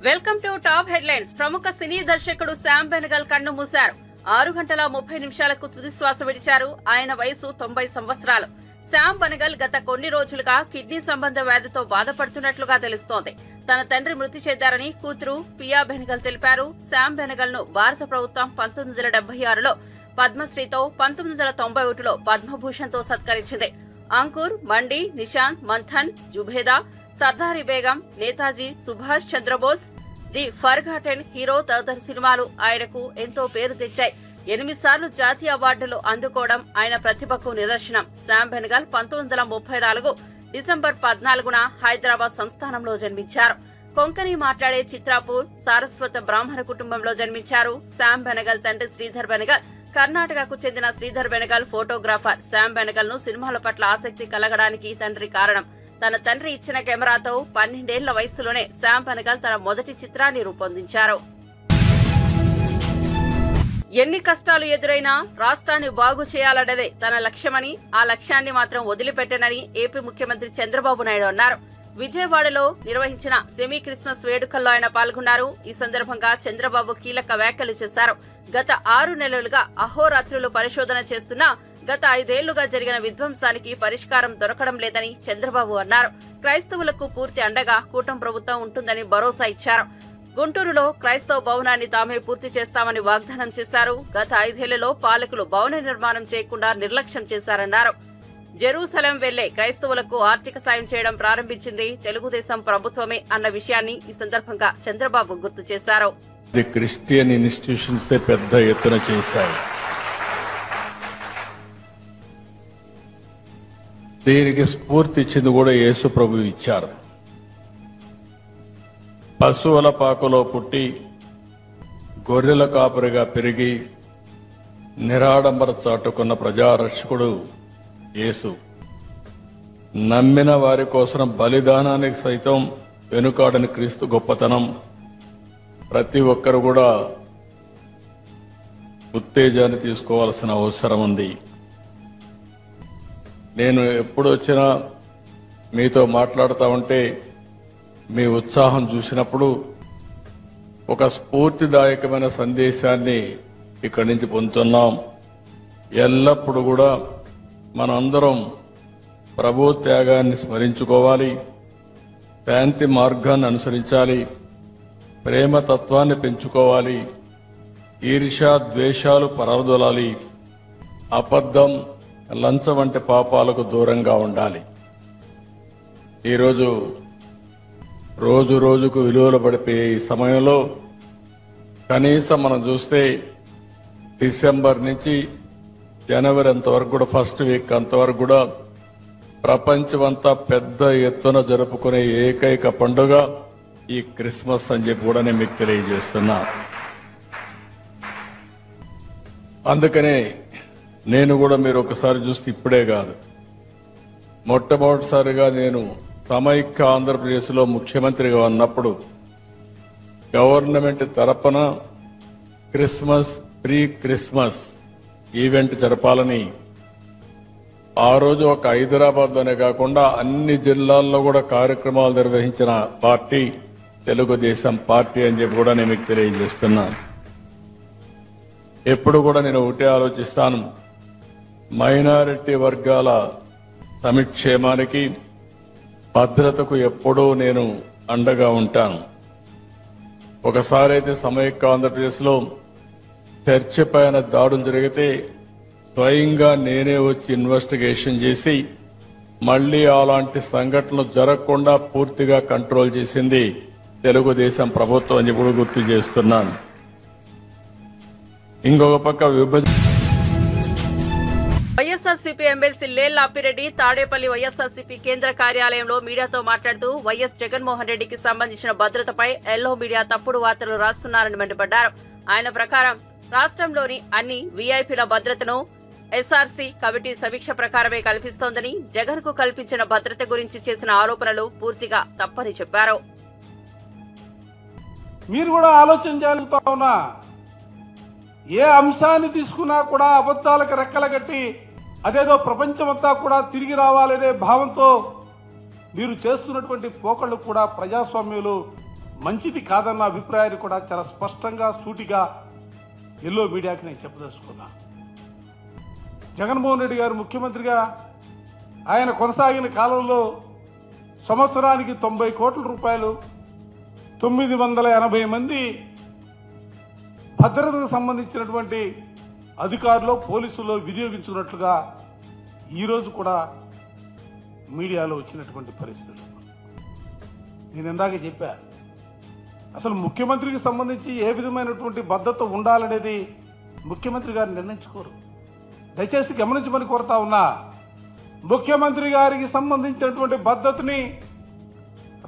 Welcome to top headlines. ప్రముఖ సినీ దర్శకుడు శ్యామ్ బెనగల్ కన్ను మూశారు. 6 గంటల 30 నిమిషాలకు తుది శ్వాస విడిచారు. ఆయన వయసు 90 సంవత్సరాలు. శ్యామ్ బెనగల్ గత కొన్ని రోజులుగా కిడ్నీ సంబంధ వ్యాధితో బాధపడుతున్నట్లుగా తెలుస్తోంది. తన తండ్రి మృతి చెందారని కూతురు పియా బెనగల్ తెలిపారు. శ్యామ్ బెనగల్ ను భారత ప్రభుత్వం 1976లో పద్మశ్రీతో, 1991లో పద్మభూషణ్తో సత్కరించింది. Ankur, Mandi, Nishant, Manthan, Zubeidaa, Sardari Begum, Netaji Subhash Chandra Bose, the forgotten hero తదితర సినిమాలు ఆయనకు ఎంతో పేరు తెచ్చాయి. 8 సార్లు జాతీయ అవార్డులు అందుకోవడం ఆయన ప్రతిభకు నిదర్శనం. శ్యామ్ బెనగల్ 1934 డిసెంబర్ 14న హైదరాబాద్ సంస్థానంలో జన్మించారు. కొంకణి మాట్లాడే చిత్రాపూర్ సారస్వత బ్రాహ్మణ కుటుంబంలో జన్మించారు. శ్యామ్ బెనగల్ తండ్రి శ్రీధర్ బెనగల్ కర్ణాటకకు చెందిన శ్రీధర్ బెనగల్ ఫోటోగ్రాఫర్. శ్యామ్ బెనగల్ ను సినిమాల పట్ల ఆసక్తి కలగడానికి తండ్రి కారణం. తన తండ్రి ఇచ్చిన కెమెరాతో 12 ఏళ్ల వయసులోనే శ్యామ్ బెనగల్ తన మొదటి చిత్రాన్ని రూపొందించారు. ఎన్ని కష్టాలు ఎదురైనా రాష్ట్రాన్ని బాగు చేయాలన్నదే తన లక్ష్యమని, ఆ లక్ష్యాన్ని మాత్రం వదిలిపెట్టనని ఏపీ ముఖ్యమంత్రి చంద్రబాబు నాయుడు అన్నారు. విజయవాడలో నిర్వహించిన సెమీ క్రిస్మస్ వేడుకల్లో ఆయన పాల్గొన్నారు. ఈ సందర్భంగా చంద్రబాబు కీలక వ్యాఖ్యలు చేశారు. గత 6 నెలలుగా అహోరాత్రులు పరిశోధన చేస్తున్నా గత 5 ఏళ్లుగా జరిగిన విధ్వంసానికి పరిష్కారం దొరకడం లేదని చంద్రబాబు అన్నారు. క్రైస్తవులకు పూర్తి అండగా కూటమి ప్రభుత్వం ఉంటుందని భరోసా ఇచ్చారు. గుంటూరులో క్రైస్తవ భవనాన్ని తామే పూర్తి చేస్తామని వాగ్దానం చేశారు. గత 5 ఏళ్లలో పాలకులు భవన నిర్మాణం చేయకుండా నిర్లక్ష్యం చేశారన్నారు. జెరూసలేం వెళ్లే క్రైస్తవులకు ఆర్థిక సాయం చేయడం ప్రారంభించింది తెలుగుదేశం ప్రభుత్వమే అన్న విషయాన్ని ఈ సందర్భంగా చంద్రబాబు గుర్తు చేశారు. క్రిస్టియన్ ఇన్స్టిట్యూషన్స్ పెద్ద ఎత్తున చేశాయి. దీనికి స్ఫూర్తి ఇచ్చింది కూడా యేసు ప్రభు ఇచ్చారు. పశువుల పాకలో పుట్టి గొర్రెల కాపరిగా పెరిగి నిరాడంబర చాటుకున్న ప్రజారక్షకుడు యేసు. నమ్మిన వారి కోసం బలిదానానికి సైతం వెనుకాడని క్రీస్తు గొప్పతనం ప్రతి ఒక్కరు కూడా ఉత్తేజాన్ని తీసుకోవాల్సిన అవసరం ఉంది. నేను ఎప్పుడు వచ్చినా మీతో మాట్లాడుతూ ఉంటే మీ ఉత్సాహం చూసినప్పుడు ఒక స్ఫూర్తిదాయకమైన సందేశాన్ని ఇక్కడి నుంచి పొందుతున్నాం. ఎల్లప్పుడూ కూడా మనందరం ప్రభు త్యాగాన్ని స్మరించుకోవాలి, శాంతి మార్గాన్ని అనుసరించాలి, ప్రేమ తత్వాన్ని పెంచుకోవాలి, ఈర్ష్య ద్వేషాలు పరదొలాలి, అబద్ధం లంచం వంటి పాపాలకు దూరంగా ఉండాలి. ఈరోజు రోజు రోజుకు విలువలు పడిపోయే ఈ సమయంలో కనీసం మనం చూస్తే డిసెంబర్ నుంచి జనవరి అంతవరకు కూడా ఫస్ట్ వీక్ అంతవరకు కూడా ప్రపంచమంతా పెద్ద ఎత్తున జరుపుకునే ఏకైక పండుగ ఈ క్రిస్మస్ అని చెప్పి కూడా నేను మీకు తెలియజేస్తున్నా. అందుకనే నేను కూడా మీరు ఒకసారి చూస్తే ఇప్పుడే కాదు, మొట్టమొదటిసారిగా నేను సమైక్య ఆంధ్రప్రదేశ్లో ముఖ్యమంత్రిగా ఉన్నప్పుడు గవర్నమెంట్ తరపున క్రిస్మస్ ప్రీ క్రిస్మస్ ఈవెంట్ జరపాలని ఆ రోజు ఒక హైదరాబాద్లోనే కాకుండా అన్ని జిల్లాల్లో కూడా కార్యక్రమాలు నిర్వహించిన పార్టీ తెలుగుదేశం పార్టీ అని చెప్పి కూడా నేను మీకు తెలియజేస్తున్నాను. ఎప్పుడు కూడా నేను ఒకటే ఆలోచిస్తాను, మైనారిటీ వర్గాల సంక్షేమానికి భద్రతకు ఎప్పుడూ నేను అండగా ఉంటాను. ఒకసారి అయితే సమైక్య ఆంధ్రప్రదేశ్లో చర్చి పైన దాడులు జరిగితే స్వయంగా నేనే వచ్చి ఇన్వెస్టిగేషన్ చేసి మళ్లీ అలాంటి సంఘటనలు జరగకుండా పూర్తిగా కంట్రోల్ చేసింది తెలుగుదేశం ప్రభుత్వం అని కూడా గుర్తు చేస్తున్నాను. ఇంకొక పక్క వైఎస్ఆర్సీపీ ఎమ్మెల్సీ లేళ్ల అప్పిరెడ్డి తాడేపల్లి వైఎస్ఆర్సీపీ కేంద్ర కార్యాలయంలో మీడియాతో మాట్లాడుతూ వైఎస్ జగన్మోహన్ రెడ్డికి సంబంధించిన భద్రతపై ఎల్లో మీడియా తప్పుడు వార్తలు రాస్తున్నారని మండిపడ్డారు. ఆయన ప్రకారం రాష్ట్రంలోని అన్ని వీఐపీల భద్రతను ఎస్ఆర్సీ కమిటీ సమీక్ష ప్రకారమే కల్పిస్తోందని, జగన్ కు కల్పించిన భద్రత గురించి చేసిన ఆరోపణలు పూర్తిగా తప్పని చెప్పారు. మీరు కూడా ఆలోచన చేయాలనుకుంటా ఉన్నా, ఏ అంశాన్ని తీసుకున్నా కూడా అబద్ధాలకు రెక్కల కట్టి అదేదో ప్రపంచమంతా కూడా తిరిగి రావాలనే భావంతో మీరు చేస్తున్నటువంటి పోకళ్ళు కూడా ప్రజాస్వామ్యంలో మంచిది కాదన్న అభిప్రాయాన్ని కూడా చాలా స్పష్టంగా సూటిగా ఎల్లో మీడియాకి నేను చెప్పదలుచుకున్నా. జగన్మోహన్ రెడ్డి గారు ముఖ్యమంత్రిగా ఆయన కొనసాగిన కాలంలో సంవత్సరానికి 90 కోట్ల రూపాయలు 980 మంది భద్రతకు సంబంధించినటువంటి అధికారులు పోలీసులు వినియోగించుకున్నట్లుగా ఈరోజు కూడా మీడియాలో వచ్చినటువంటి పరిస్థితులు. నేను ఇందాక చెప్పా, అసలు ముఖ్యమంత్రికి సంబంధించి ఏ విధమైనటువంటి భద్రత ఉండాలనేది ముఖ్యమంత్రి గారు నిర్ణయించుకోరు. దయచేసి గమనించమని కోరుతా ఉన్నా. ముఖ్యమంత్రి గారికి సంబంధించినటువంటి భద్రతని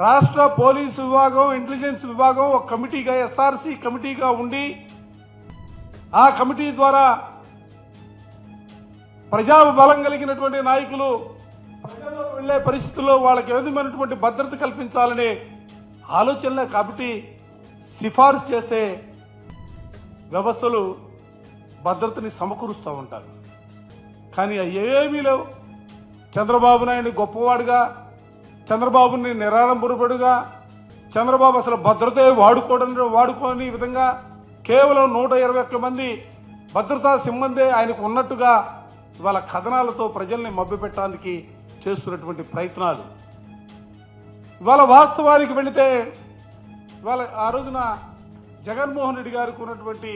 రాష్ట్ర పోలీసు విభాగం, ఇంటెలిజెన్స్ విభాగం ఒక కమిటీగా, ఎస్ఆర్సి కమిటీగా ఉండి ఆ కమిటీ ద్వారా ప్రజాబలం కలిగినటువంటి నాయకులు ప్రజల్లోకి వెళ్లే పరిస్థితుల్లో వాళ్ళకి ఏ విధమైనటువంటి భద్రత కల్పించాలనే ఆలోచనలే కాబట్టి సిఫార్సు చేస్తే వ్యవస్థలు భద్రతని సమకూరుస్తూ ఉంటారు. కానీ ఏమీ లేవు. చంద్రబాబు నాయుడు గొప్పవాడుగా, చంద్రబాబుని నిరాడంబరుడుగా, చంద్రబాబు అసలు భద్రతే వాడుకోని విధంగా కేవలం 121 మంది భద్రతా సిబ్బంది ఆయనకు ఉన్నట్టుగా ఇవాళ కథనాలతో ప్రజల్ని మభ్యపెట్టడానికి చేస్తున్నటువంటి ప్రయత్నాలు. ఇవాళ వాస్తవానికి వెళితే ఇవాళ ఆ రోజున జగన్మోహన్ రెడ్డి గారికి ఉన్నటువంటి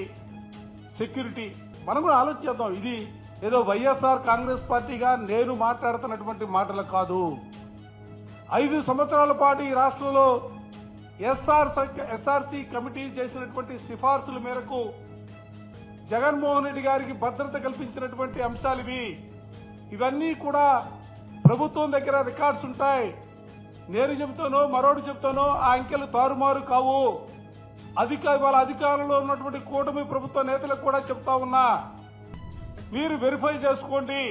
సెక్యూరిటీ మనం కూడా ఆలోచిద్దాం. ఇది ఏదో వైఎస్ఆర్ కాంగ్రెస్ పార్టీగా నేను మాట్లాడుతున్నటువంటి మాటలు కాదు. 5 సంవత్సరాల పాటు ఈ రాష్ట్రంలో ఎస్ఆర్సి కమిటీ చేసినటువంటి సిఫార్సుల మేరకు జగన్మోహన్ రెడ్డి గారికి భద్రత కల్పించినటువంటి అంశాలు ఇవన్నీ కూడా ప్రభుత్వం దగ్గర రికార్డ్స్ ఉంటాయి. నేను చెబుతానో మరోడు చెప్తానో ఆ అంకెలు తారుమారు కావు. వాళ్ళ అధికారంలో ఉన్నటువంటి కూటమి ప్రభుత్వ నేతలకు కూడా చెప్తా ఉన్నా, మీరు వెరిఫై చేసుకోండి.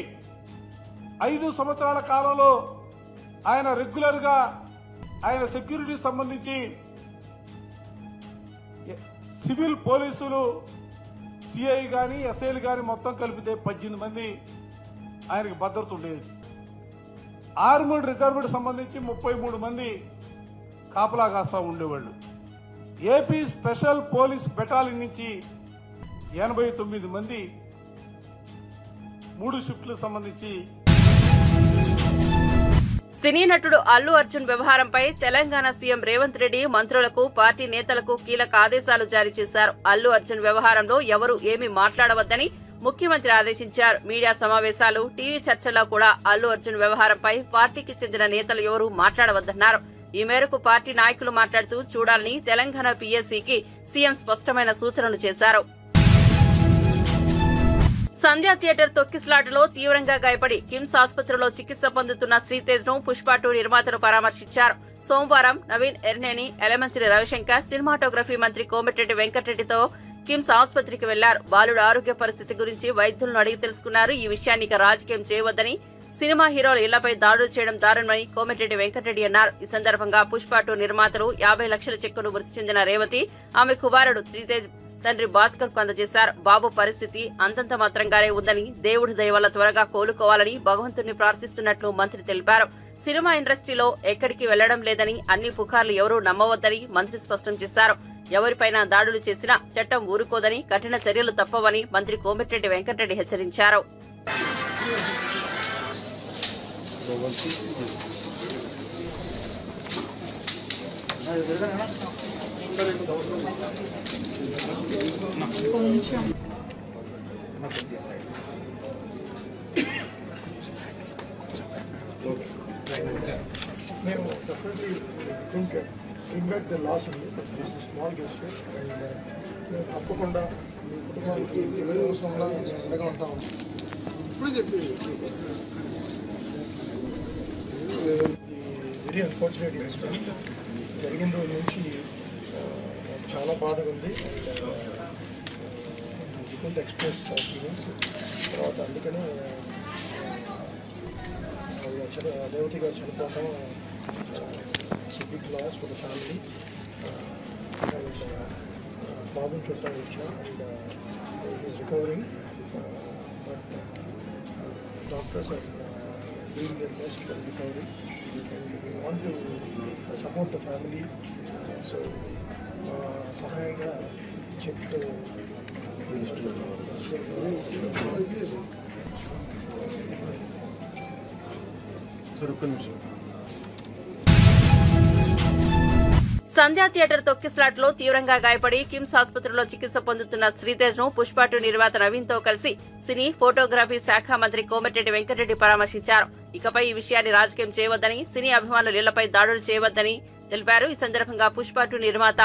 5 సంవత్సరాల కాలంలో ఆయన రెగ్యులర్గా ఆయన సెక్యూరిటీ సంబంధించి సివిల్ పోలీసులు, సిఐ కానీ ఎస్ఐలు కానీ మొత్తం కలిపితే 18 మంది ఆయనకు భద్రత ఉండేది. ఆర్మడ్ రిజర్వ్డ్ సంబంధించి 33 మంది కాపలా కాస్తా ఉండేవాళ్ళు. ఏపీ స్పెషల్ పోలీస్ బెటాలియన్ నుంచి 89 మంది 3 షిఫ్ట్లకు సంబంధించి. సినీ నటుడు అల్లు అర్జున్ వ్యవహారంపై తెలంగాణ సీఎం రేవంత్ రెడ్డి మంత్రులకు, పార్టీ నేతలకు కీలక ఆదేశాలు జారీ చేశారు. అల్లు అర్జున్ వ్యవహారంలో ఎవరూ ఏమీ మాట్లాడవద్దని ముఖ్యమంత్రి ఆదేశించారు. మీడియా సమావేశాలు, టీవీ చర్చల్లో కూడా అల్లు అర్జున్ వ్యవహారంపై పార్టీకి చెందిన నేతలు ఎవరూ మాట్లాడవద్దన్నారు. ఈ మేరకు పార్టీ నాయకులు మాట్లాడుతూ చూడాలని తెలంగాణ పీఎస్సీకి సీఎం స్పష్టమైన సూచనలు చేశారు. సంధ్యా థియేటర్ తొక్కిసలాటలో తీవ్రంగా గాయపడి కిమ్స్ ఆసుపత్రిలో చికిత్స పొందుతున్న శ్రీతేజ్ ను పుష్ప 2 నిర్మాతలు పరామర్శించారు. సోమవారం నవీన్ ఎర్నేని, ఎలమంచిలి రవిశంకర్, సినిమాటోగ్రఫీ మంత్రి కోమటిరెడ్డి వెంకటరెడ్డితో కిమ్స్ ఆసుపత్రికి వెళ్లారు. బాలుడు ఆరోగ్య పరిస్థితి గురించి వైద్యులను అడిగి తెలుసుకున్నారు. ఈ విషయాన్ని ఇక రాజకీయం చేయవద్దని, సినిమా హీరోల ఇళ్లపై దాడులు చేయడం దారుణమని కోమటిరెడ్డి వెంకటరెడ్డి అన్నారు. ఈ సందర్భంగా పుష్ప 2 నిర్మాతలు 50 లక్షల చెక్కును మృతి చెందిన రేవతి, ఆమె కుమారుడు శ్రీతేజ్ తండ్రి భాస్కర్ కు అందజేశారు. బాబు పరిస్థితి అంతంత మాత్రంగానే ఉందని, దేవుడి దయ వల్ల త్వరగా కోలుకోవాలని భగవంతుణ్ణి ప్రార్థిస్తున్నట్లు మంత్రి తెలిపారు. సినిమా ఇండస్ట్రీలో ఎక్కడికి వెళ్లడం లేదని, అన్ని పుకార్లు ఎవరూ నమ్మవద్దని మంత్రి స్పష్టం చేశారు. ఎవరిపైనా దాడులు చేసినా చట్టం ఊరుకోదని, కఠిన చర్యలు తప్పవని మంత్రి కోమటిరెడ్డి వెంకటరెడ్డి హెచ్చరించారు. మేము definitely think bring back the loss only, but this is a small gesture and మేము తప్పకుండా మీ కుటుంబానికి చివరి అవసరంలో అండగా ఉంటాము. ఇప్పుడు చెప్పి వెరీ అన్ఫార్చునేట్ ఇన్సిడెంట్ జరిగిన రోజు నుంచి చాలా బాధగా ఉంది అండ్ ఎక్స్ప్రెస్ ఫీలింగ్స్. తర్వాత అందుకనే రేవతి గారు చనిపోవడం big loss for the family. బాబుని చూడటానికి వచ్చాం and is recovering, but doctors are doing their best for recovery and we want to support the family. So సహాయంగా చెక్ సంధ్యా థియేటర్ తొక్కిస్లాట్ లో తీవ్రంగా గాయపడి కిమ్స్ ఆసుపత్రిలో చికిత్స పొందుతున్న శ్రీతేజ్ ను పుష్ప2 నిర్మాత నవీన్ తో కలిసి సినీ ఫోటోగ్రఫీ శాఖ మంత్రి కోమటిరెడ్డి వెంకటరెడ్డి పరామర్శించారు. ఇకపై ఈ విషయాన్ని రాజకీయం చేయవద్దని, సినీ అభిమానులు ఇళ్లపై దాడులు చేయవద్దని తెలిపారు. ఈ సందర్భంగా పుష్ప2 నిర్మాత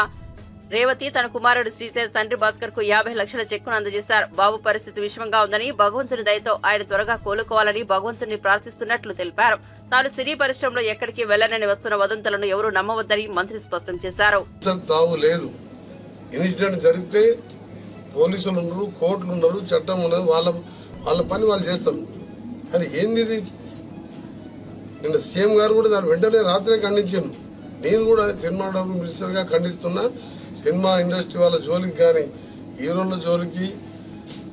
రేవతి తన కుమారుడు శ్రీతేజ్ తండ్రి భాస్కర్ కు 50 లక్షల చెక్కును అందజేశారు. బాబు పరిస్థితి విషమంగా ఉందని, భగవంతుని దయతో ఆయన త్వరగా కోలుకోవాలని భగవంతుని ప్రార్థిస్తున్నట్లు తెలిపారు. తాను సినీ పరిశ్రమలో ఎక్కడికి వెళ్లనని వస్తున్న వదంతులను ఎవరూ నమ్మవద్దని మంత్రి స్పష్టం చేశారు. ఇన్సిడెంట్ జరిగితే పోలీసులు ఉండరు, కోర్టులు ఉండరు, చట్టం ఉండదు, వాళ్ళ పని వాళ్ళు చేస్తారు. కానీ ఏంది నిన్న సీఎం గారు కూడా దాని వెంటనే రాత్రే ఖండించాను. నేను కూడా సినిమా మినిస్టర్ గా ఖండిస్తున్నా. సినిమా ఇండస్ట్రీ వాళ్ళ జోలికి కానీ, హీరోల జోలికి,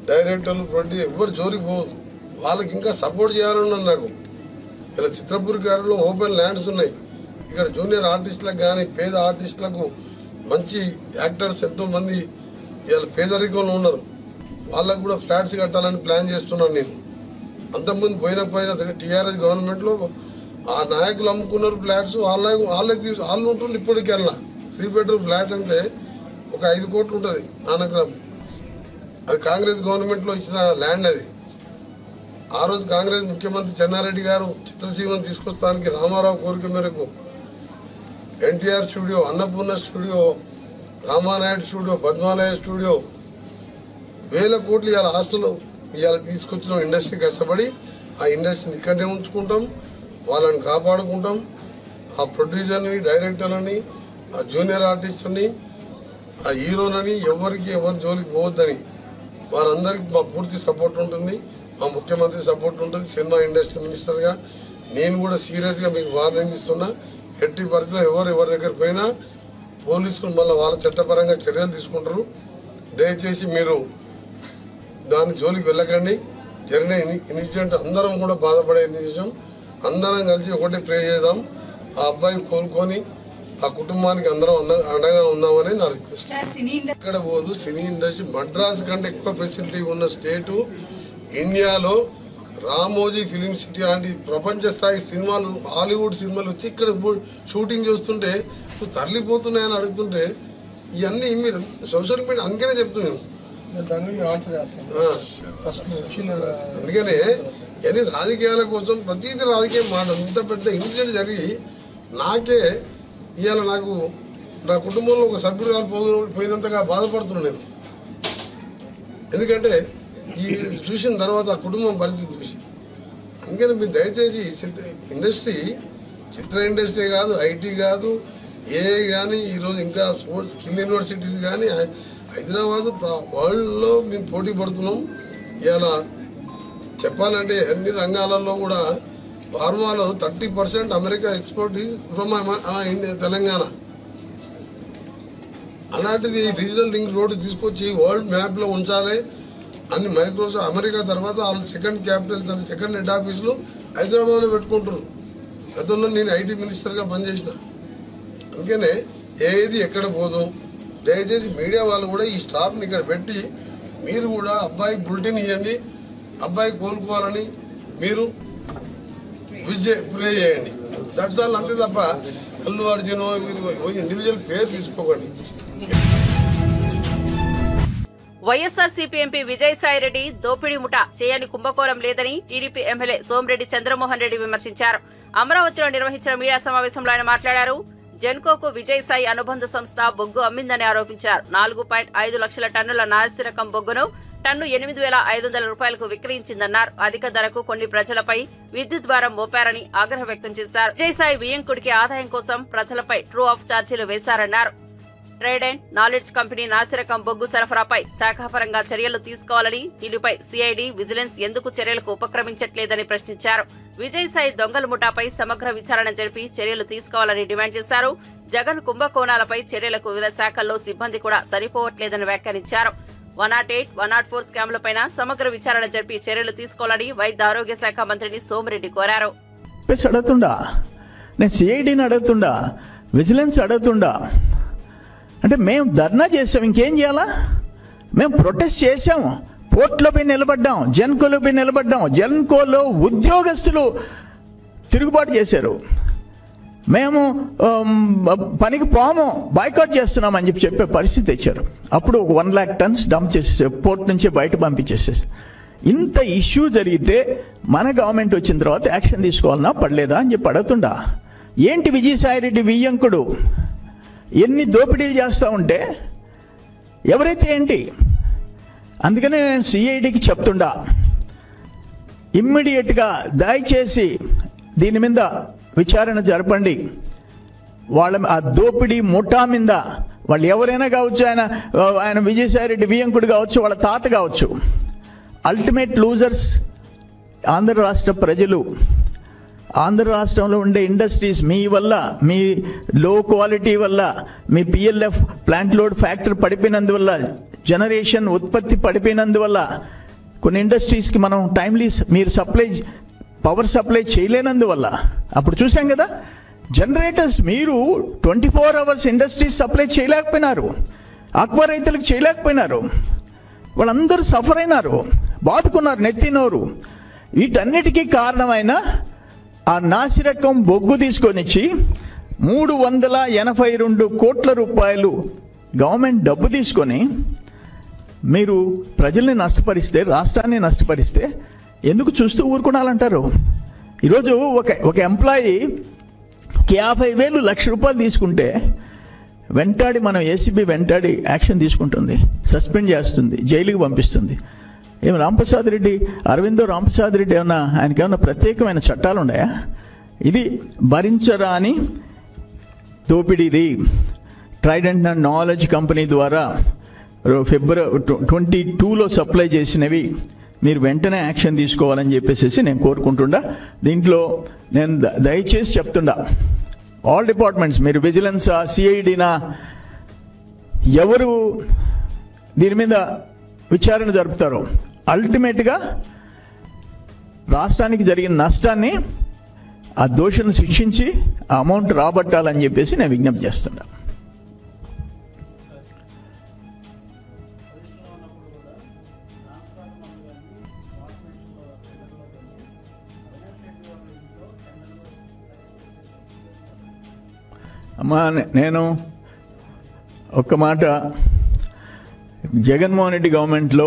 డైరెక్టర్లు, ప్రొడ్యూసర్ ఎవరు జోలికి పోదు. వాళ్ళకి ఇంకా సపోర్ట్ చేయాలన్నా నాకు. ఇలా చిత్రపూర్ గారిలో ఓపెన్ ల్యాండ్స్ ఉన్నాయి. ఇక్కడ జూనియర్ ఆర్టిస్టులకు కానీ, పేద ఆర్టిస్టులకు మంచి యాక్టర్స్ ఎంతో మంది ఇవాళ పేదరికంలో ఉన్నారు. వాళ్ళకు కూడా ఫ్లాట్స్ కట్టాలని ప్లాన్ చేస్తున్నాను నేను. అంతకుముందు పోయిన టీఆర్ఎస్ గవర్నమెంట్ లో ఆ నాయకులు అమ్ముకున్నారు ఫ్లాట్స్. వాళ్ళు ఉంటున్నారు. ఇప్పటికెళ్ళా 3 బెడ్రూమ్ ఫ్లాట్ అంటే ఒక 5 కోట్లు ఉంటుంది నానగ్రామ్. అది కాంగ్రెస్ గవర్నమెంట్ లో ఇచ్చిన ల్యాండ్. అది ఆ రోజు కాంగ్రెస్ ముఖ్యమంత్రి చెన్నారెడ్డి గారు చిత్రసీమను తీసుకొస్తానికి రామారావు కోరిక మేరకు NTR studio, Annapurna studio, Ramanaidu studio, Padmalaya studio 1000 కోట్లు ఇవాళ ఆస్తులు ఇవాళ తీసుకొచ్చిన ఇండస్ట్రీ కష్టపడి ఆ ఇండస్ట్రీని ఇక్కడనే ఉంచుకుంటాం, వాళ్ళని కాపాడుకుంటాం. ఆ ప్రొడ్యూసర్ని, డైరెక్టర్లని, ఆ జూనియర్ ఆర్టిస్టుని, ఆ హీరోలని ఎవరి జోలికి పోవద్దని వారందరికీ మా పూర్తి సపోర్ట్ ఉంటుంది. మా ముఖ్యమంత్రి సపోర్ట్ ఉంటుంది. సినిమా ఇండస్ట్రీ మినిస్టర్ గా నేను కూడా సీరియస్ గా మీకు వార్నింగ్ ఇస్తున్నా. ఎట్టి పరిస్థితుల్లో ఎవరి దగ్గర పోయినా పోలీసులు మళ్ళీ వాళ్ళ చట్టపరంగా చర్యలు తీసుకుంటారు. దయచేసి మీరు దాని జోలికి వెళ్ళకండి. జరిగిన ఇన్సిడెంట్ అందరం కూడా బాధపడే విషయం. అందరం కలిసి ఒకటే ప్రే చేద్దాం. ఆ అబ్బాయి కోలుకొని ఆ కుటుంబానికి అందరం అండగా ఉన్నామని నా రిక్వెస్ట్. ఇక్కడ పోదు సినీ ఇండస్ట్రీ మద్రాస్ కంటే ఎక్కువ ఫెసిలిటీ ఉన్న స్టేటు ఇండియాలో. రామోజీ ఫిలిం సిటీ లాంటి ప్రపంచ స్థాయి సినిమాలు, హాలీవుడ్ సినిమాలు వచ్చి ఇక్కడ షూటింగ్ చేస్తుంటే తరలిపోతున్నాయని అడుగుతుంటే ఇవన్నీ మీరు సోషల్ మీడియా అందుకనే చెప్తున్నాను. అందుకనే ఇవన్నీ రాజకీయాల కోసం ప్రతిదీ రాజకీయం మాట. ఇంత పెద్ద ఇన్సిడెంట్ జరిగి నాకే ఇవాళ నాకు నా కుటుంబంలో ఒక సభ్యురాలు పోయినంతగా బాధపడుతున్నాను నేను. ఎందుకంటే ఈ చూసిన తర్వాత ఆ కుటుంబం పరిస్థితి చూసి. అందుకని మీరు దయచేసి ఇండస్ట్రీ, చిత్ర ఇండస్ట్రీ కాదు, ఐటీ కాదు, ఏ కానీ ఈరోజు ఇంకా స్కిల్ యూనివర్సిటీస్ కానీ హైదరాబాద్ వరల్డ్ లో మేము పోటీ పడుతున్నాం. ఇలా చెప్పాలంటే అన్ని రంగాలలో కూడా ఫార్మాలో 30% అమెరికా ఎక్స్పోర్ట్ ఫ్రమ్ తెలంగాణ. అలాంటిది డిజిటల్ లింక్ రోడ్డు తీసుకొచ్చి వరల్డ్ మ్యాప్ లో ఉంచాలి అని మైక్రోసాఫ్ట్ అమెరికా తర్వాత వాళ్ళు సెకండ్ క్యాపిటల్, సెకండ్ హెడ్ ఆఫీసులు హైదరాబాద్ లో పెట్టుకుంటారు. గతంలో నేను ఐటీ మినిస్టర్ గా పనిచేసిన. అందుకనే ఏది ఎక్కడ పోదు. దయచేసి మీడియా వాళ్ళు కూడా ఈ స్టాఫ్ ని ఇక్కడ పెట్టి మీరు కూడా అబ్బాయి బులెటిన్ ఇవ్వండి, అబ్బాయి కోలుకోవాలని మీరు ప్రే చేయండి. That's all. అంతే తప్ప అల్లు అర్జున్ ఇండివిజువల్ పేరు తీసుకోకండి. వైఎస్ఆర్సీపీ ఎంపీ విజయసాయిరెడ్డి దోపిడీ ముఠా చేయని కుంభకోణం లేదని టీడీపీ ఎమ్మెల్యే సోమిరెడ్డి చంద్రమోహన్ రెడ్డి విమర్శించారు. అమరావతిలో నిర్వహించిన మీడియా సమావేశంలో ఆయన మాట్లాడారు. జెన్కోకు విజయసాయి అనుబంధ సంస్థ బొగ్గు అమ్మిందని ఆరోపించారు. 4.5 లక్షల టన్నుల నాసి రకం బొగ్గును టన్ను 8,500 రూపాయలకు విక్రయించిందన్నారు. అధిక ధరకు కొన్ని ప్రజలపై విద్యుత్ భారం మోపారని ఆగ్రహం వ్యక్తం చేశారు. విజయసాయి వియ్యంకుడికి ఆదాయం కోసం ప్రజలపై ట్రూ ఆఫ్ ఛార్జీలు వేశారన్నారు. ట్రేడ్ అండ్ నాలెడ్జ్ కంపెనీ నాసిరకం బొగ్గు సరఫరాపై శాఖాపరంగా చర్యలు తీసుకోవాలని, దీనిపై సిఐడి, విజిలెన్స్ ఎందుకు చర్యలకు ఉపక్రమించట్లేదని ప్రశ్నించారు. విజయసాయి దొంగల ముఠాపై సమగ్ర విచారణ జరిపి చర్యలు తీసుకోవాలని డిమాండ్ చేశారు. జగన్ కుంభకోణాలపై చర్యలకు వివిధ శాఖల్లో సిబ్బంది కూడా సరిపోవట్లేదని వ్యాఖ్యానించారు. 108, 104 స్కామ్లపైన సమగ్ర విచారణ జరిపి చర్యలు తీసుకోవాలని వైద్య ఆరోగ్య శాఖ మంత్రిని సోమిరెడ్డి కోరారు. అడుగుతుండా, నేను సిఐడిని అడుగుతుండా, విజిలెన్స్ అడుగుతుండా, అంటే మేము ధర్నా చేసాం, ఇంకేం చేయాలా? మేము ప్రొటెస్ట్ చేసాము, పోర్ట్లో పోయి నిలబడ్డాం, జెన్కోలో పోయి నిలబడ్డాం. జెన్కోలో ఉద్యోగస్తులు తిరుగుబాటు చేశారు. మేము పనికి పోము, బాయ్కాట్ చేస్తున్నామని చెప్పే పరిస్థితి తెచ్చారు. అప్పుడు 1 lakh tons డంప్ చేసేసారు, పోర్ట్ నుంచే బయట పంపించేసేసి. ఇంత ఇష్యూ జరిగితే మన గవర్నమెంట్ వచ్చిన తర్వాత యాక్షన్ తీసుకోవాలన్నా పడలేదా అని చెప్పి అడుగుతుండా. ఏంటి విజయసాయిరెడ్డి వియ్యంకుడు ఎన్ని దోపిడీలు చేస్తూ ఉంటే ఎవరైతే ఏంటి? అందుకనే నేను సిఐడికి చెప్తుండా, ఇమ్మీడియట్గా దయచేసి దీని మీద విచారణ జరపండి. వాళ్ళ ఆ దోపిడీ ముఠా మీద వాళ్ళు ఎవరైనా కావచ్చు, ఆయన విజయసాయిరెడ్డి వియ్యంకుడు కావచ్చు, వాళ్ళ తాత కావచ్చు. అల్టిమేట్ లూజర్స్ ఆంధ్ర రాష్ట్ర ప్రజలు. ఆంధ్ర రాష్ట్రంలో ఉండే ఇండస్ట్రీస్ మీ వల్ల, మీ లో క్వాలిటీ వల్ల, మీ పిఎల్ఎఫ్ ప్లాంట్ లోడ్ ఫ్యాక్టరీ పడిపోయినందువల్ల, జనరేషన్ ఉత్పత్తి పడిపోయినందువల్ల, కొన్ని ఇండస్ట్రీస్కి మనం టైమ్లీ మీరు పవర్ సప్లై చేయలేనందువల్ల. అప్పుడు చూసాం కదా, జనరేటర్స్ మీరు 24 hours ఇండస్ట్రీస్ సప్లై చేయలేకపోయినారు, ఆక్వా రైతులకు చేయలేకపోయినారు. వాళ్ళందరూ సఫర్ అయినారు, బాదుకున్నారు నెత్తినోరు. వీటన్నిటికీ కారణమైన ఆ నాసిరకం బొగ్గు తీసుకొని వచ్చి 382 కోట్ల రూపాయలు గవర్నమెంట్ డబ్బు తీసుకొని మీరు ప్రజల్ని నష్టపరిస్తే, రాష్ట్రాన్ని నష్టపరిస్తే ఎందుకు చూస్తూ ఊరుకునాలంటారు? ఈరోజు ఒక ఎంప్లాయీ 50,000 1,00,000 తీసుకుంటే వెంటాడి మనం ఏసీబీ వెంటాడి యాక్షన్ తీసుకుంటుంది, సస్పెండ్ చేస్తుంది, జైలుకి పంపిస్తుంది. ఏం రాంప్రసాద్ రెడ్డి, అరవిందో రాంప్రసాద్ రెడ్డి ఆయనకి ఏమన్నా ప్రత్యేకమైన చట్టాలు ఉన్నాయా? ఇది భరించరాని దోపిడీది. ట్రైడెంట్ అండ్ నాలెడ్జ్ కంపెనీ ద్వారా February 22లో సప్లై చేసినవి మీరు వెంటనే యాక్షన్ తీసుకోవాలని చెప్పేసి నేను కోరుకుంటుండా. దీంట్లో నేను దయచేసి చెప్తుండా, ఆల్ డిపార్ట్మెంట్స్, మీరు విజిలెన్సా, సిఐడినా, ఎవరు దీని మీద విచారణ జరుపుతారో అల్టిమేట్గా రాష్ట్రానికి జరిగిన నష్టాన్ని ఆ దోషులను శిక్షించి ఆ అమౌంట్ రాబట్టాలని చెప్పేసి నేను విజ్ఞప్తి చేస్తున్నా. అమ్మా, నేను ఒక్క మాట, జగన్మోహన్ రెడ్డి గవర్నమెంట్లో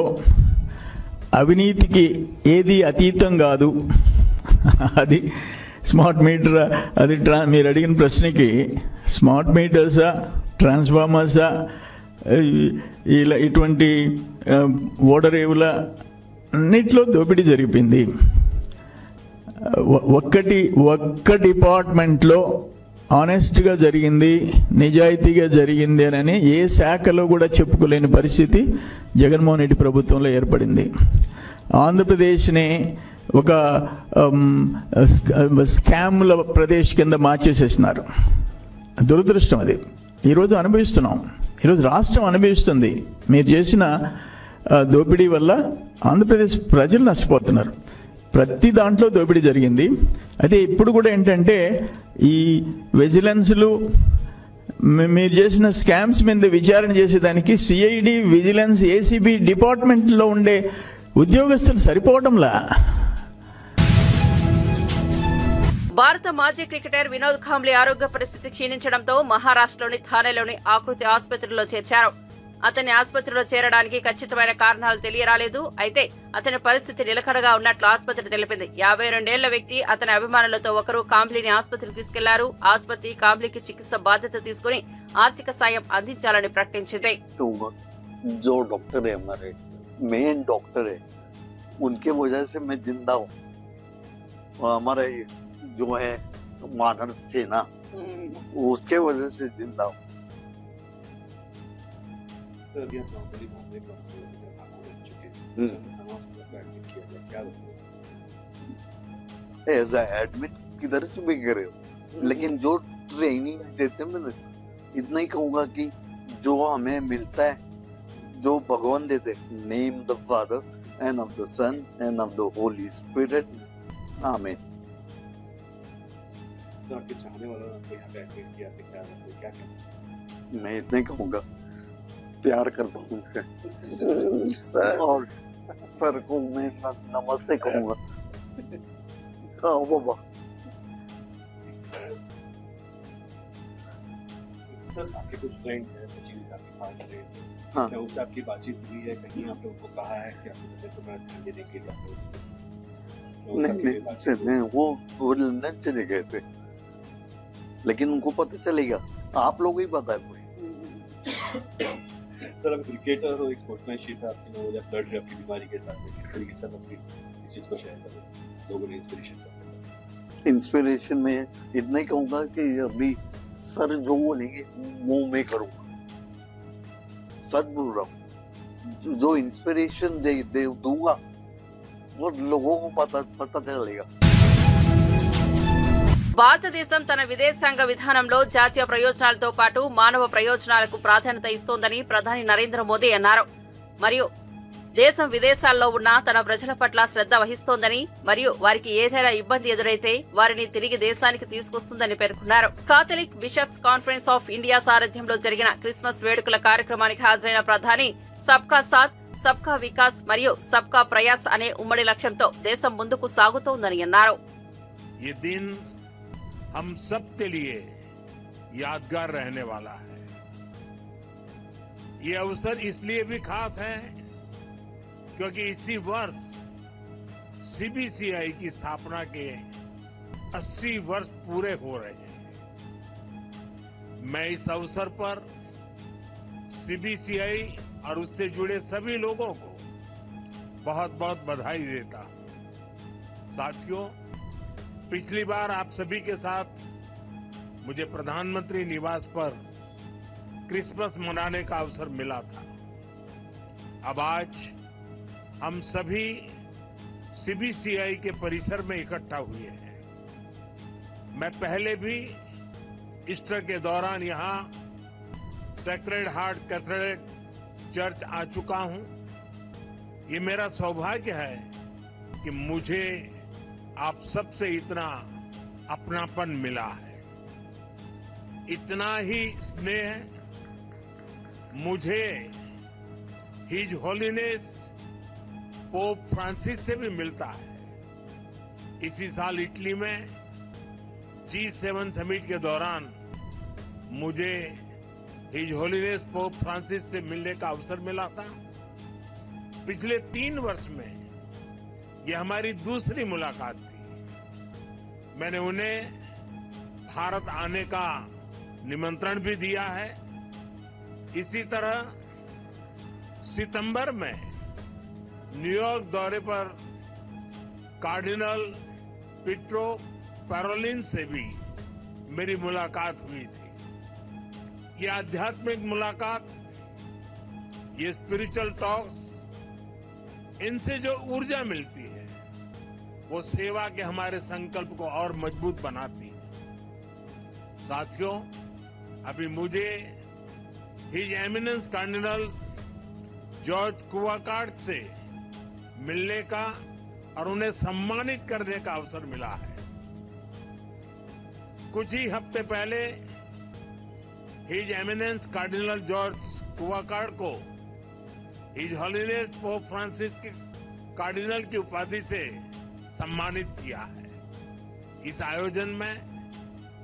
అవినీతికి ఏది అతీతం కాదు. అది స్మార్ట్ మీటర్, అది మీరు అడిగిన ప్రశ్నకి స్మార్ట్ మీటర్సా, ట్రాన్స్ఫార్మర్సా, ఇలా ఇటువంటి ఓడరేవుల అన్నిట్లో దోపిడీ జరిగిపోయింది. ఒక్క డిపార్ట్మెంట్లో ఆనెస్ట్గా జరిగింది, నిజాయితీగా జరిగింది అని ఏ శాఖలో కూడా చెప్పుకోలేని పరిస్థితి జగన్మోహన్ రెడ్డి ప్రభుత్వంలో ఏర్పడింది. ఆంధ్రప్రదేశ్ని ఒక స్కామ్ల ప్రదేశ్ కింద మార్చేసేసినారు. దురదృష్టం అది. ఈరోజు అనుభవిస్తున్నాం, ఈరోజు రాష్ట్రం అనుభవిస్తుంది. మీరు చేసిన దోపిడీ వల్ల ఆంధ్రప్రదేశ్ ప్రజలు నష్టపోతున్నారు. ప్రతి దాంట్లో దోపిడీ జరిగింది. అయితే ఇప్పుడు కూడా ఏంటంటే ఈ విజిలెన్స్లు, మీరు చేసిన స్కామ్స్ మీద విచారణ చేసేదానికి సిఐడి, విజిలెన్స్, ఏసీబీ డిపార్ట్మెంట్లో ఉండే ఉద్యోగస్తులు సరిపోవడంలా. భారత మాజీ క్రికెటర్ వినోద్ కాంబ్లీ ఆరోగ్య పరిస్థితి క్షీణించడంతో మహారాష్ట్రలోని థానేలోని ఆకృతి ఆసుపత్రిలో చేర్చారు. అతన్ని ఆసుపత్రిలో చేరడానికి ఖచ్చితమైన కారణాలు తెలియరాలేదు. అయితే అతని పరిస్థితి నిలకడగా ఉన్నట్లు ఆసుపత్రి తెలిపింది. 52 ఏళ్ల వ్యక్తి, అతని అభిమానులతో ఒకరు కాంబ్లీని ఆసుపత్రికి తీసుకెళ్లారు. ఆసుపత్రి కాంబ్లీకి చికిత్స బాధ్యత తీసుకుని ఆర్థిక సాయం అందించాలని ప్రకటించింది. जो डॉक्टर है, हमारे मेन डॉक्टर है, उनके वजह से मैं जिंदा हूँ. हमारे जो है मानव थे ना, उसके वजह से जिंदा हूँ. ऐसा एडमिट किधर से भी करे हो, लेकिन जो ट्रेनिंग देते हैं, मैं इतना ही कहूंगा कि जो हमें मिलता है, जो भगवान देते, name the father and of the son and of the holy spirit, amen. Sir आपके चाहने वालों ने आपको यहाँ पे एडमिट किया तो क्या कहना? मैं इतने कहूँगा, प्यार करता हूँ उसका सर, और सर को मैं नमस्ते कहूँगा। हाँ बाबा। सर आपके कुछ फ्रेंड्स हैं जो आपके पास रहे थे, हाँ। क्या उससे आपकी बातचीत हुई है? कहीं आपने उनको कहा है कि आपको तबियत पर ध्यान देने के लिए? नहीं, वो लंदन चले गए थे, लेकिन उनको पता चलेगा, आप लोगों ही पता है कोई। सर अब क्रिकेटर और एक स्पोर्ट्समैनशिप है आपकी, वो जब लड़ रहे आपकी बीमारी के साथ में, किस तरीके से अपनी इस चीज को शेयर करें लोगों ने इंस्पिरेशन? इंस्पिरेशन में इतना ही कहूंगा कि अभी सर जो बोलेंगे वो मैं करूंगा, सच बोल रहा हूँ। जो इंस्पिरेशन दे दूंगा वो लोगों को पता चलेगा। భారతదేశం తన విదేశాంగ విధానంలో జాతీయ ప్రయోజనాలతో పాటు మానవ ప్రయోజనాలకు ప్రాధాన్యత ఇస్తోందని ప్రధాని నరేంద్ర మోదీ అన్నారు. మరియు దేశం విదేశాల్లో ఉన్న తన ప్రజల పట్ల శ్రద్ధ వహిస్తోందని మరియు వారికి ఏదైనా ఇబ్బంది ఎదురైతే వారిని తిరిగి దేశానికి తీసుకొస్తుందని పేర్కొన్నారు. Catholic bishops conference of India సారథ్యంలో జరిగిన క్రిస్మస్ వేడుకల కార్యక్రమానికి హాజరైన ప్రధాని సబ్కా సాథ్, సబ్కా వికాస్ మరియు సబ్కా ప్రయాస్ అనే ఉమ్మడి లక్ష్యంతో దేశం ముందుకు సాగుతోందని అన్నారు. हम सब के लिए यादगार रहने वाला है। ये अवसर इसलिए भी खास है क्योंकि इसी वर्ष सीबीसीआई की स्थापना के 80 वर्ष पूरे हो रहे हैं। मैं इस अवसर पर सीबीसीआई और उससे जुड़े सभी लोगों को बहुत बहुत बधाई देता हूं। साथियों, पिछली बार आप सभी के साथ मुझे प्रधानमंत्री निवास पर क्रिसमस मनाने का अवसर मिला था। अब आज हम सभी सीबीसीआई के परिसर में इकट्ठा हुए हैं। मैं पहले भी ईस्टर के दौरान यहां सेक्रेड हार्ट कैथेड्रल चर्च आ चुका हूं। ये मेरा सौभाग्य है कि मुझे आप सबसे इतना अपनापन मिला है। इतना ही स्नेह मुझे हिज होलीनेस पोप फ्रांसिस से भी मिलता है। इसी साल इटली में G7 समिट के दौरान मुझे हिज होलीनेस पोप फ्रांसिस से मिलने का अवसर मिला था। पिछले 3 वर्ष में यह हमारी दूसरी मुलाकात थी। मैंने उन्हें भारत आने का निमंत्रण भी दिया है। इसी तरह सितंबर में न्यूयॉर्क दौरे पर कार्डिनल पीट्रो पैरोलिन से भी मेरी मुलाकात हुई थी। ये आध्यात्मिक मुलाकात, ये स्पिरिचुअल टॉक्स, इनसे जो ऊर्जा मिलती है वो सेवा के हमारे संकल्प को और मजबूत बनाती है। साथियों, अभी मुझे हिज एमिनेंस कार्डिनल जॉर्ज कुवाकार्ड से मिलने का और उन्हें सम्मानित करने का अवसर मिला है। कुछ ही हफ्ते पहले हिज एमिनेंस कार्डिनल जॉर्ज कुवाकार्ड को हिज होलीनेस पोप फ्रांसिस के कार्डिनल की उपाधि से सम्मानित किया है। इस आयोजन में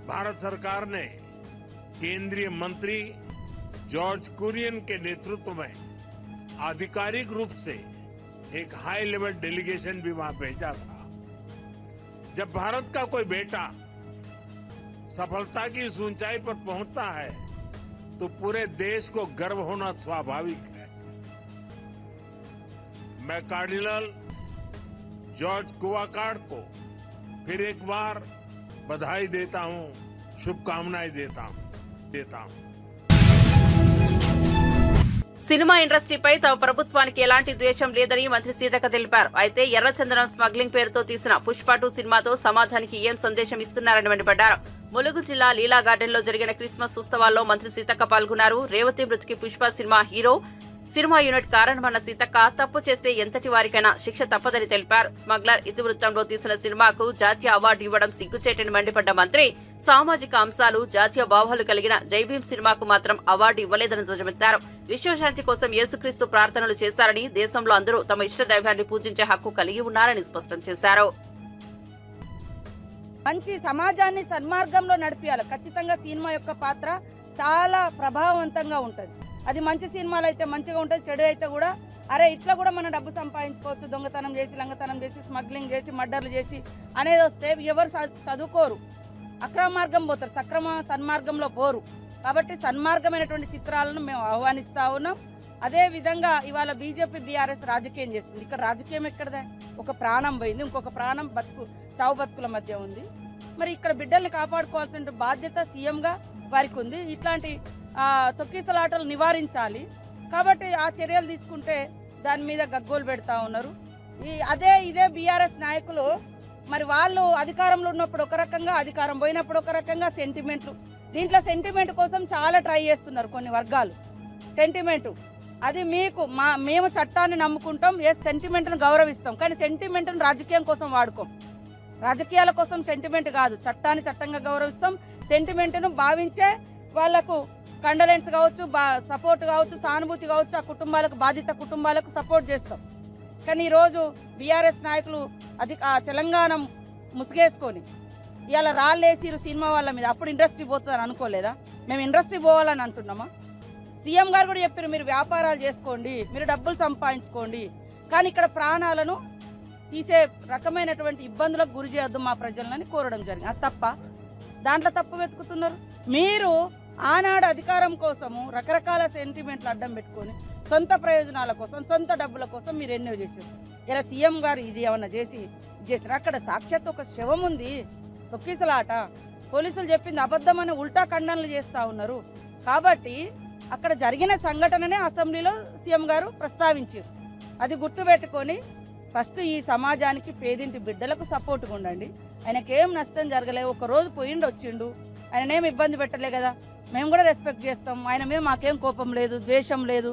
भारत सरकार ने केंद्रीय मंत्री जॉर्ज कुरियन के नेतृत्व में आधिकारिक रूप से एक हाई लेवल डेलीगेशन भी वहां भेजा था। जब भारत का कोई बेटा सफलता की इस ऊंचाई पर पहुंचता है तो पूरे देश को गर्व होना स्वाभाविक है। मैं कार्डिनल जॉर्ज कुवाकार्ड को फिर एक बार बधाई देता हूं, शुभकामनाएं देता हूं। సినిమా ఇండస్ట్రీపై తమ ప్రభుత్వానికి ఎలాంటి ద్వేషం లేదని మంత్రి సీతక్క తెలిపారు. అయితే ఎర్రచందనం స్మగ్లింగ్ పేరుతో తీసిన పుష్ప 2 సినిమాతో సమాజానికి ఏం సందేశం ఇస్తున్నారని మండిపడ్డారు. ములుగు జిల్లా లీలా గార్డెన్ లో జరిగిన క్రిస్మస్ ఉత్సవాల్లో మంత్రి సీతక్క పాల్గొన్నారు. రేవతి మృతికి Pushpa cinema hero cinema unit కారణమన్న సీతక్క తప్పు చేస్తే ఎంతటి వారికైనా శిక్ష తప్పదని తెలిపారు. స్మగ్లర్ ఇతివృత్తంలో తీసిన సినిమాకు జాతీయ అవార్డు ఇవ్వడం సిగ్గుచేటని మండిపడ్డ మంత్రి సామాజిక అంశాలు, జాతీయ భావాలు కలిగిన జైభీం సినిమాకు మాత్రం అవార్డు ఇవ్వలేదని ధ్వజమెత్తారు. విశ్వశాంతి కోసం యేసుక్రీస్తు ప్రార్థనలు చేశారని, దేశంలో అందరూ తమ ఇష్ట దైవాన్ని పూజించే హక్కు కలిగి ఉన్నారని స్పష్టం చేశారు. మంచి సమాజాన్ని సన్మార్గంలో నడిపియాలి. ఖచ్చితంగా సినిమా యొక్క పాత్ర చాలా ప్రభావవంతంగా ఉంటుంది. అది మంచి సినిమాలు అయితే మంచిగా ఉంటుంది, చెడు అయితే కూడా అరే ఇట్లా కూడా మనం డబ్బు సంపాదించుకోవచ్చు, దొంగతనం చేసి, లంగతనం చేసి, స్మగ్లింగ్ చేసి, మర్డర్లు చేసి అనేది వస్తే ఎవరు చదువుకోరు, అక్రమ మార్గం పోతారు, సక్రమ సన్మార్గంలో పోరు. కాబట్టి సన్మార్గమైనటువంటి చిత్రాలను మేము ఆహ్వానిస్తా ఉన్నాం. అదే విధంగా ఇవాళ బీజేపీ బీఆర్ఎస్ రాజకీయం చేస్తుంది. ఇక్కడ రాజకీయం ఎక్కడదే? ఒక ప్రాణం పోయింది, ఇంకొక ప్రాణం చావు బతుకుల మధ్య ఉంది. మరి ఇక్కడ బిడ్డల్ని కాపాడుకోవాల్సిన బాధ్యత సీఎంగా వారికి ఉంది. ఇట్లాంటి తొక్కిసలాటలు నివారించాలి. కాబట్టి ఆ చర్యలు తీసుకుంటే దాని మీద గగ్గోలు పెడతా ఉన్నారు. ఇదే బీఆర్ఎస్ నాయకులు మరి వాళ్ళు అధికారంలో ఉన్నప్పుడు ఒక రకంగా, అధికారం పోయినప్పుడు ఒక రకంగా సెంటిమెంట్లు. దీంట్లో సెంటిమెంట్ కోసం చాలా ట్రై చేస్తున్నారు కొన్ని వర్గాలు. సెంటిమెంటు అది మేము చట్టాన్ని నమ్ముకుంటాం, సెంటిమెంట్ను గౌరవిస్తాం, కానీ సెంటిమెంట్ను రాజకీయం కోసం వాడుకోం. రాజకీయాల కోసం సెంటిమెంట్ కాదు, చట్టాన్ని చట్టంగా గౌరవిస్తాం. సెంటిమెంట్ను భావించే వాళ్లకు కండలెన్స్ కావచ్చు, సపోర్ట్ కావచ్చు, సానుభూతి కావచ్చు, ఆ కుటుంబాలకు, బాధిత కుటుంబాలకు సపోర్ట్ చేస్తాం. కానీ ఈరోజు బీఆర్ఎస్ నాయకులు తెలంగాణ ముసుగేసుకొని ఇవాళ రాళ్ళేసిరు సినిమా వాళ్ళ మీద. అప్పుడు ఇండస్ట్రీ పోతుందని అనుకోలేదా? మేము ఇండస్ట్రీ పోవాలని అంటున్నామా? సీఎం గారు కూడా చెప్పారు, మీరు వ్యాపారాలు చేసుకోండి, మీరు డబ్బులు సంపాదించుకోండి, కానీ ఇక్కడ ప్రాణాలను తీసే రకమైనటువంటి ఇబ్బందులకు గురి చేయొద్దు మా ప్రజలని కోరడం జరిగింది. అది తప్ప? దాంట్లో తప్పు వెతుకుతున్నారు. మీరు ఆనాడు అధికారం కోసము రకరకాల సెంటిమెంట్లు అడ్డం పెట్టుకొని సొంత ప్రయోజనాల కోసం, సొంత డబ్బుల కోసం మీరు ఎన్నో చేశారు. ఇలా సీఎం గారు ఇది ఏమన్నా చేశారు? అక్కడ సాక్షాత్ ఒక శవం ఉంది, తొక్కిసలాట. పోలీసులు చెప్పింది అబద్ధమని ఉల్టా ఖండనలు చేస్తూ ఉన్నారు. కాబట్టి అక్కడ జరిగిన సంఘటననే అసెంబ్లీలో సీఎం గారు ప్రస్తావించారు. అది గుర్తుపెట్టుకొని ఫస్ట్ ఈ సమాజానికి, పేదింటి బిడ్డలకు సపోర్ట్గా ఉండండి. ఆయనకేం నష్టం జరగలేదు, ఒకరోజు వచ్చిండు, ఆయననేం ఇబ్బంది పెట్టలే కదా, మేము కూడా రెస్పెక్ట్ చేస్తాం. ఆయన మీద మాకేం కోపం లేదు, ద్వేషం లేదు.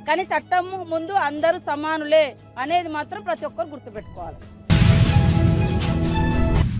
కానీ చట్టం ముందు అందరూ సమానులే అనేది మాత్రం ప్రతి ఒక్కరు గుర్తుపెట్టుకోవాలి.